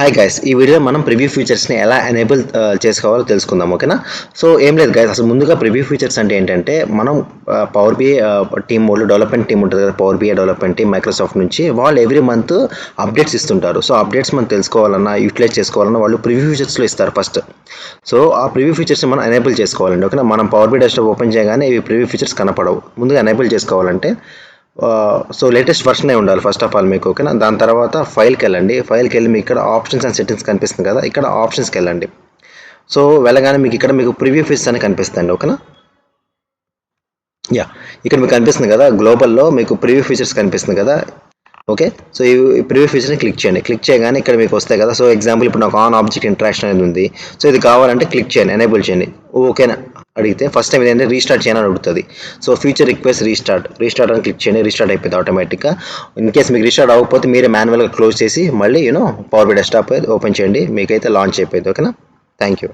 Hi guys, ఈ video మనం preview ఫీచర్స్ని ఎలా ఎనేబుల్ చేసుకోవాలో తెలుసుకుందాం. ఓకేనా? సో ఏం లేదు గైస్, అసలు ముందుగా ప్రివ్యూ ఫీచర్స్ అంటే ఏంటంటే మనం పవర్ బిఐ టీమ్ వాళ్ళు డెవలప్మెంట్ టీమ్ ఉంటుంది కదా, power BI development team Microsoft నుంచి వాళ్ళు ఎవ్రీ మంత్ అప్డేట్స్ ఇస్తుంటారు. సో అప్డేట్స్ మనం తెలుసుకోవాలన్నా యూటిలైజ్ చేసుకోవాలన్నా వాళ్ళు ప్రివ్యూ ఫీచర్స్లో ఇస్తారు ఫస్ట్. సో ఆ ప్రివ్యూ ఫీచర్స్ని మనం ఎనేబుల్ చేసుకోవాలండి. ఓకేనా? మనం పవర్ బిఐ డెస్క్టాప్ ఓపెన్ చేయగానే ఇవి ప్రివ్యూ ఫీచర్స్ కనపడవు. ముందుగా ఎనేబుల్ చేసుకోవాలంటే సో లేటెస్ట్ వర్షనే ఉండాలి ఫస్ట్ ఆఫ్ ఆల్ మీకు. ఓకేనా? దాని తర్వాత ఫైల్కి వెళ్ళండి. ఫైల్కి వెళ్ళి మీకు ఇక్కడ ఆప్షన్స్ అండ్ సెట్టింగ్స్ కనిపిస్తుంది కదా, ఇక్కడ ఆప్షన్స్కి వెళ్ళండి. సో వెళ్ళగానే మీకు ఇక్కడ మీకు ప్రివ్యూ ఫీచర్స్ అని కనిపిస్తుంది. ఓకేనా? యా, ఇక్కడ మీకు కనిపిస్తుంది కదా, గ్లోబల్లో మీకు ప్రివ్యూ ఫీచర్స్ కనిపిస్తుంది కదా. ఓకే, సో ఈ ప్రివ్యూ ఫీచర్ని క్లిక్ చేయండి. క్లిక్ చేయగానే ఇక్కడ మీకు వస్తాయి కదా. సో ఎగ్జాంపుల్ ఇప్పుడు నాకు ఆన్ ఆబ్జెక్ట్ ఇంట్రాక్షన్ అనేది ఉంది. సో ఇది కావాలంటే క్లిక్ చేయండి, ఎనేబుల్ చేయండి. ఓకేనా అడిగితే ఫస్ట్ టైం ఏంటంటే రీస్టార్ట్ చేయని అడుగుతుంది. సో ఫీచర్ రిక్వెస్ట్ రీస్టార్ట్ అని క్లిక్ చేయండి. రీస్టార్ట్ అయిపోతుంది ఆటోమేటిక్గా. ఇన్ కేస్ మీకు రీస్టార్ట్ అవ్వకపోతే మీరే మాన్యువల్గా క్లోజ్ చేసి మళ్ళీ పవర్ బై డెస్క్టాప్ ఓపెన్ చేయండి, మీకైతే లాంచ్ అయిపోయింది. ఓకేనా? Thank you.